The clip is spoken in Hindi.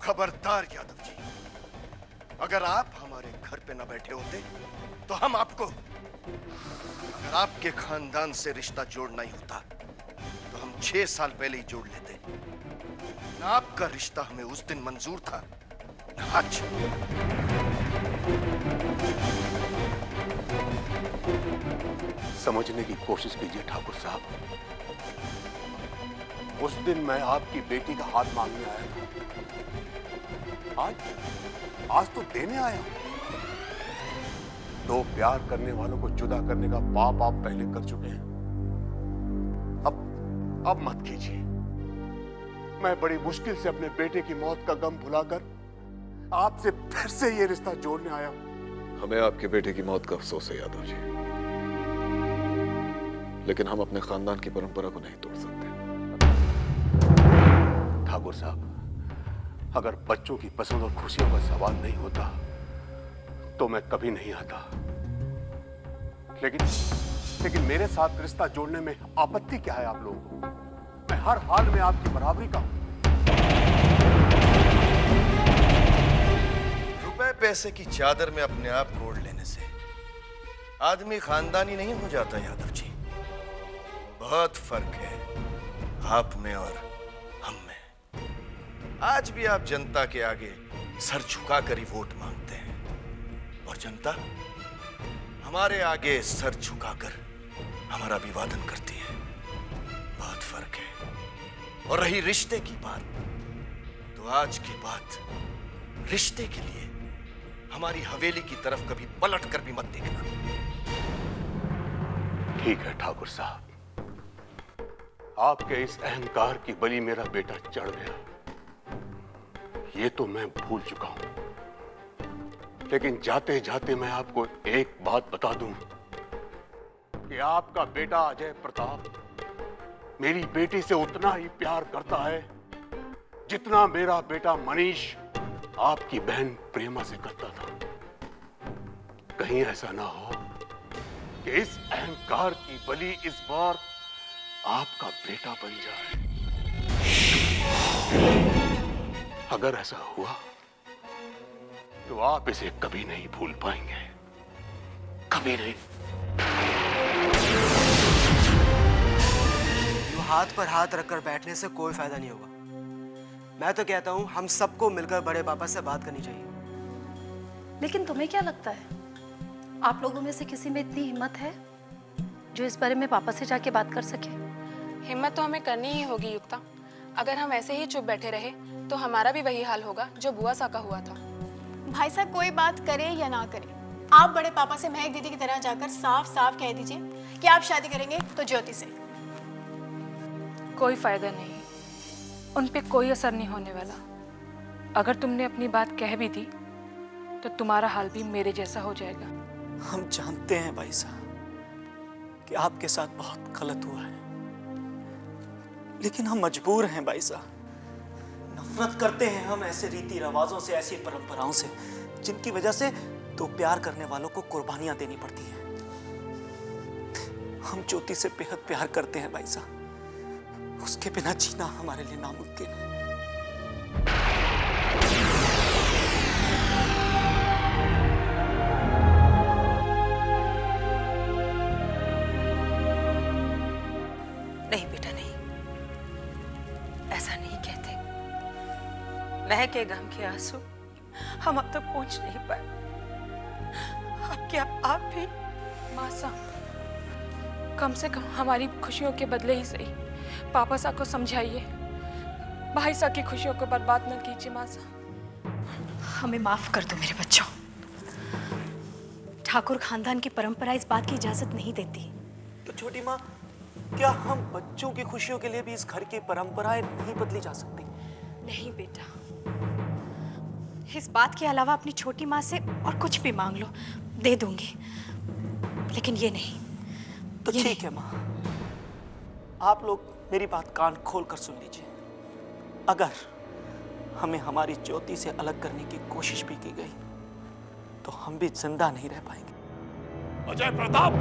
खबरदार यादव जी, अगर आप हमारे घर पे न बैठे होते तो हम आपको, अगर आपके खानदान से रिश्ता जोड़ना ही होता तो हम 6 साल पहले ही जोड़ लेते। न आपका रिश्ता हमें उस दिन मंजूर था, न आज। समझने की कोशिश कीजिए ठाकुर साहब। उस दिन मैं आपकी बेटी का हाथ मांगने आया था, आज तो देने आया। दो प्यार करने वालों को जुदा करने का पाप आप पहले कर चुके हैं। अब मत कीजिए। मैं बड़ी मुश्किल से अपने बेटे की मौत का गम भुलाकर आपसे फिर से ये रिश्ता जोड़ने आया। हमें आपके बेटे की मौत का अफसोस है यादव जी, लेकिन हम अपने खानदान की परंपरा को नहीं तोड़ सकते। ठाकुर साहब, अगर बच्चों की पसंद और खुशियों का सवाल नहीं होता तो मैं कभी नहीं आता। लेकिन मेरे साथ रिश्ता जोड़ने में आपत्ति क्या है आप लोगों को? मैं हर हाल में आपकी बराबरी का हूं। रुपए पैसे की चादर में अपने आप को ओढ़ लेने से आदमी खानदानी नहीं हो जाता यादव जी। बहुत फर्क है आप में और हम में। आज भी आप जनता के आगे सर झुकाकर ही वोट मांगते हैं और जनता हमारे आगे सर झुकाकर हमारा अभिवादन करती है। बहुत फर्क है। और रही रिश्ते की बात, तो आज के बाद रिश्ते के लिए हमारी हवेली की तरफ कभी पलट कर भी मत देखना। ठीक है ठाकुर साहब, आपके इस अहंकार की बलि मेरा बेटा चढ़ गया, ये तो मैं भूल चुका हूं। लेकिन जाते जाते मैं आपको एक बात बता दूं कि आपका बेटा अजय प्रताप मेरी बेटी से उतना ही प्यार करता है जितना मेरा बेटा मनीष आपकी बहन प्रेमा से करता था। कहीं ऐसा ना हो कि इस अहंकार की बलि इस बार आपका बेटा बन जाए। अगर ऐसा हुआ तो आप इसे कभी नहीं भूल पाएंगे, कभी नहीं। यूं हाथ पर हाथ रखकर बैठने से कोई फायदा नहीं होगा। मैं तो कहता हूं हम सबको मिलकर बड़े पापा से बात करनी चाहिए। लेकिन तुम्हें क्या लगता है, आप लोगों में से किसी में इतनी हिम्मत है जो इस बारे में पापा से जाके बात कर सके? हिम्मत तो हमें करनी ही होगी युक्ता। अगर हम ऐसे ही चुप बैठे रहे तो हमारा भी वही हाल होगा जो बुआ सा का हुआ था। भाई साहब, कोई बात करे या ना करे, आप बड़े पापा से महक दीदी की तरह जाकर साफ साफ कह दीजिए कि आप शादी करेंगे तो ज्योति से। कोई फायदा नहीं, उन पे कोई असर नहीं होने वाला। अगर तुमने अपनी बात कह भी दी तो तुम्हारा हाल भी मेरे जैसा हो जाएगा। हम जानते हैं भाई साहब कि आपके साथ बहुत गलत हुआ है, लेकिन हम मजबूर हैं भाई साहब। नफरत करते हैं हम ऐसे रीति रिवाजों से, ऐसी परंपराओं से जिनकी वजह से तो प्यार करने वालों को कुर्बानियां देनी पड़ती हैं। हम ज्योति से बेहद प्यार करते हैं भाई साहब, उसके बिना जीना हमारे लिए नामुमकिन है। नहीं बेटा नहीं, ऐसा नहीं कहते। महक के गम के आंसू हम अब तक पहुंच नहीं पाए। अब क्या आप भी? मासा, कम से कम हमारी खुशियों के बदले ही सही पापा सा को समझाइए। भाई सा की खुशियों को बर्बाद न कीजिए मासा। हमें माफ कर दो मेरे बच्चों। ठाकुर खानदान की परंपरा इस बात की इजाजत नहीं देती। तो छोटी माँ, क्या हम बच्चों की खुशियों के लिए भी इस घर की परंपराएं नहीं बदली जा सकती? नहीं बेटा, इस बात के अलावा अपनी छोटी माँ से और कुछ भी मांग लो, दे दूंगी, लेकिन ये नहीं। तो ठीक है माँ, आप लोग मेरी बात कान खोल कर सुन लीजिए। अगर हमें हमारी ज्योति से अलग करने की कोशिश भी की गई तो हम भी जिंदा नहीं रह पाएंगे। अजय प्रताप!